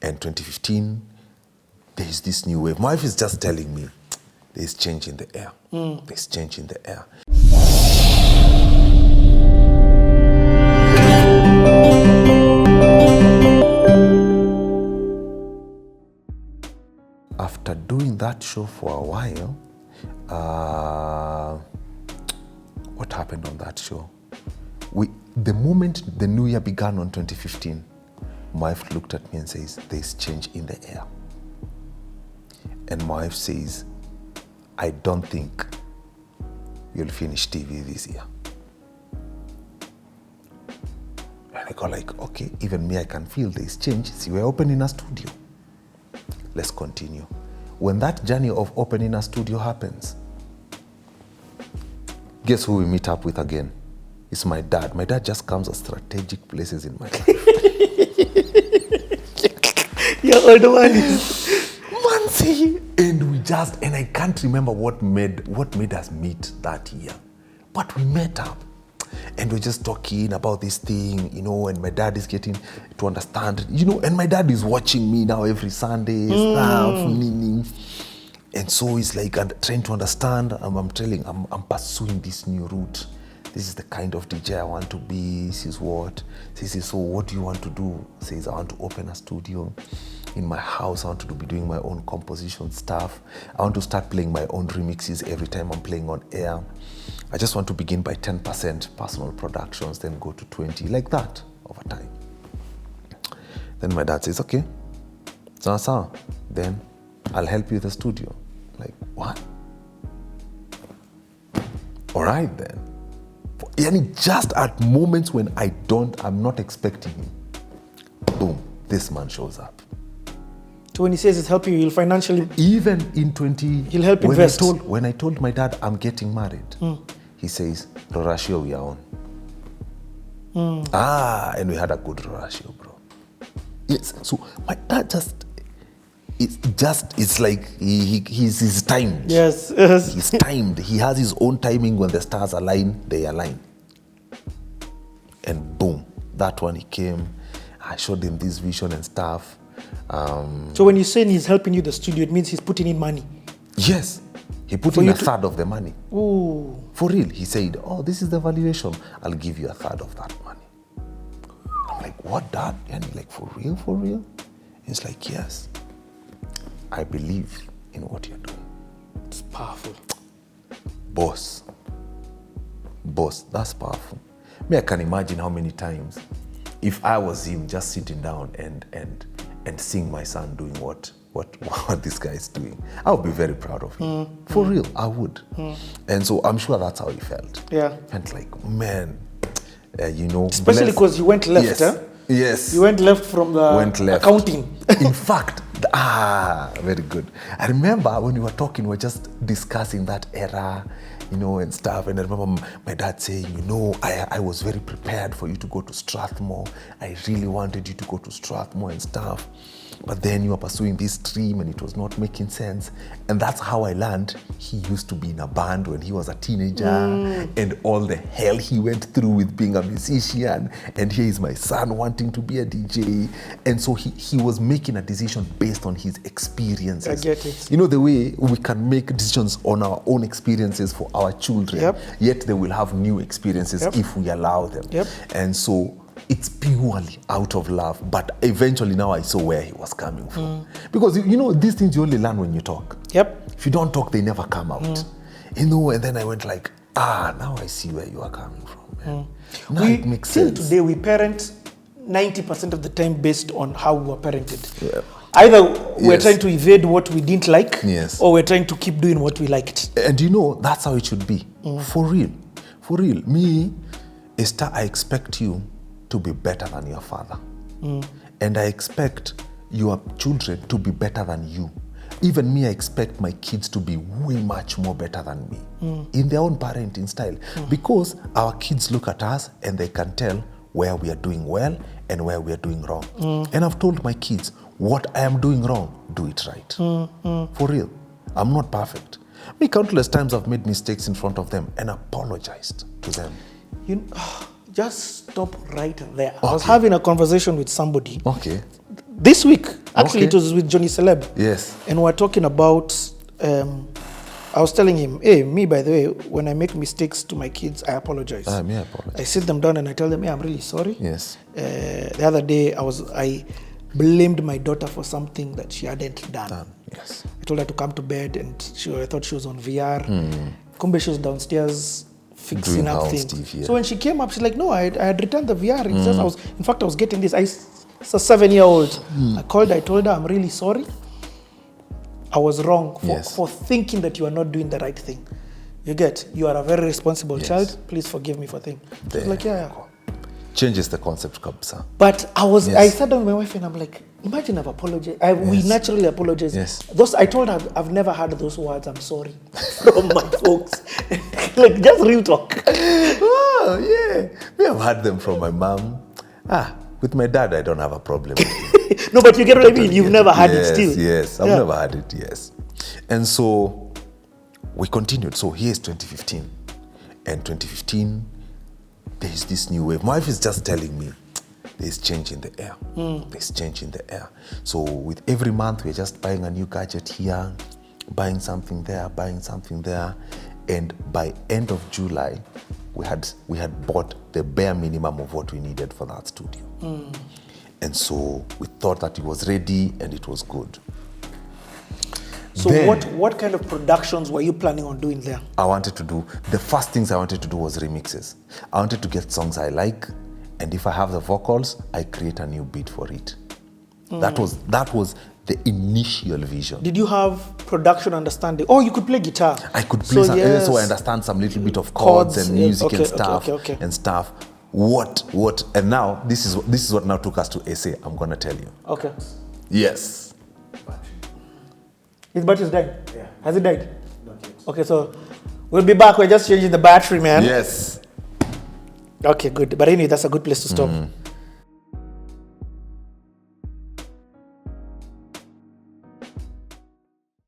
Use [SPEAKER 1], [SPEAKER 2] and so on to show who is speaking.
[SPEAKER 1] And 2015, there's this new wave. My wife is just telling me, there's change in the air. There's change in the air. After doing that show for a while, what happened on that show? The moment the new year began on 2015, my wife looked at me and says, there's change in the air. And my wife says, I don't think you'll finish TV this year. And I go like, okay, even me, I can feel there's change. See, we're opening a studio. Let's continue. When that journey of opening a studio happens, guess who we meet up with again? It's my dad. My dad just comes at strategic places in my life.
[SPEAKER 2] Your old one is
[SPEAKER 1] Mansi. And I can't remember what made us meet that year. But we met up. And we're just talking about this thing, and my dad is getting to understand, and my dad is watching me now every Sunday, stuff, meaning. And so he's like trying to understand. I'm pursuing this new route. This is the kind of DJ I want to be. This is what. So what do you want to do? Says, I want to open a studio in my house. I want to be doing my own composition stuff. I want to start playing my own remixes every time I'm playing on air. I just want to begin by 10% personal productions, then go to 20, like that over time. Then my dad says, okay, so then I'll help you with the studio. Like, what? All right then. And just at moments when I'm not expecting him, boom, this man shows up.
[SPEAKER 2] So when he says it's helping you, he'll financially...
[SPEAKER 1] Even in 20...
[SPEAKER 2] He'll help invest.
[SPEAKER 1] When I told my dad I'm getting married, he says, Rorashio, we are on. And we had a good Rorashio, bro. Yes, so my dad it's like he's timed.
[SPEAKER 2] Yes.
[SPEAKER 1] He's timed. He has his own timing. When the stars align, they align. And boom, that one he came. I showed him this vision and stuff.
[SPEAKER 2] So when you're saying he's helping you the studio, it means he's putting in money?
[SPEAKER 1] Yes. He put in a third of the money.
[SPEAKER 2] Ooh.
[SPEAKER 1] For real. He said, this is the valuation. I'll give you a third of that money. I'm like, what, Dad? And he's like, for real, for real? He's like, yes. I believe in what you're doing.
[SPEAKER 2] It's powerful.
[SPEAKER 1] Boss, that's powerful. Me, I can imagine how many times if I was him just sitting down and seeing my son doing what this guy is doing, I would be very proud of him. For real, I would. And so I'm sure that's how he felt.
[SPEAKER 2] Yeah.
[SPEAKER 1] Felt like, man,
[SPEAKER 2] Especially because you went left,
[SPEAKER 1] yes. Yes.
[SPEAKER 2] You went left from the accounting.
[SPEAKER 1] In fact, very good. I remember when we were talking, we were just discussing that era, and stuff. And I remember my dad saying, I was very prepared for you to go to Strathmore. I really wanted you to go to Strathmore and stuff. But then you were pursuing this dream and it was not making sense. And that's how I learned he used to be in a band when he was a teenager and all the hell he went through with being a musician. And here is my son wanting to be a DJ. And so he was making a decision based on his experiences.
[SPEAKER 2] I get it.
[SPEAKER 1] The way we can make decisions on our own experiences for our children, yet they will have new experiences if we allow them. And so it's purely out of love, but eventually now I saw where he was coming from. Because, these things you only learn when you talk. If you don't talk, they never come out. And then I went like, now I see where you are coming from. Man. Now it makes sense.
[SPEAKER 2] Till today, we parent 90% of the time based on how we were parented. Yeah. Either we're trying to evade what we didn't like, or we're trying to keep doing what we liked.
[SPEAKER 1] And that's how it should be. For real. For real. Me, Esther, I expect you to be better than your father. And I expect your children to be better than you. Even me, I expect my kids to be way much more better than me in their own parenting style. Because our kids look at us and they can tell where we are doing well and where we are doing wrong. And I've told my kids, what I am doing wrong, do it right. For real. I'm not perfect. Me, countless times I've made mistakes in front of them and apologized to them.
[SPEAKER 2] Just stop right there. Okay. I was having a conversation with somebody
[SPEAKER 1] this
[SPEAKER 2] week, Actually, it was with Johnny Celeb.
[SPEAKER 1] Yes.
[SPEAKER 2] And we're talking about, I was telling him, hey, me, by the way, when I make mistakes to my kids, I apologize.
[SPEAKER 1] I apologize.
[SPEAKER 2] I sit them down and I tell them, hey, I'm really sorry.
[SPEAKER 1] Yes.
[SPEAKER 2] The other day, I blamed my daughter for something that she hadn't done.
[SPEAKER 1] Yes.
[SPEAKER 2] I told her to come to bed and I thought she was on VR. Kumbe, she was downstairs fixing up things. So when she came up, she's like, no, I had returned the VR. It's just, I was getting this. It's a 7-year-old. I called her, I told her, I'm really sorry. I was wrong for thinking that you are not doing the right thing. You are a very responsible child. Please forgive me for thinking. She was like, yeah.
[SPEAKER 1] Changes the concept, Kabsa.
[SPEAKER 2] But I sat down with my wife and I'm like, imagine I've apologized. We naturally apologize.
[SPEAKER 1] Yes.
[SPEAKER 2] I told her I've never heard those words, I'm sorry, from my folks. Like, just real talk.
[SPEAKER 1] Oh, yeah. We have heard them from my mom. With my dad, I don't have a problem.
[SPEAKER 2] No, but you get what I mean? You've never had it still.
[SPEAKER 1] Yes, I've never had it, yes. And so we continued. So here's 2015. And 2015, there's this new wave. My wife is just telling me, there's change in the air. There's change in the air. So with every month, we're just buying a new gadget here, buying something there, and by end of July, we had bought the bare minimum of what we needed for that studio. And so we thought that it was ready and it was good.
[SPEAKER 2] So then, what kind of productions were you planning on doing there?
[SPEAKER 1] The first things I wanted to do was remixes. I wanted to get songs I like, and if I have the vocals, I create a new beat for it. That was the initial vision.
[SPEAKER 2] Did you have production understanding? Oh, you could play guitar.
[SPEAKER 1] I could play so I understand some little bit of chords and music and stuff. And now this is what now took us to SA. I'm gonna tell you.
[SPEAKER 2] Okay.
[SPEAKER 1] Yes.
[SPEAKER 2] His battery's died?
[SPEAKER 3] Yeah.
[SPEAKER 2] Has it died?
[SPEAKER 3] Not yet.
[SPEAKER 2] Okay, so we'll be back. We're just changing the battery, man.
[SPEAKER 1] Yes.
[SPEAKER 2] Okay, good. But anyway, that's a good place to stop.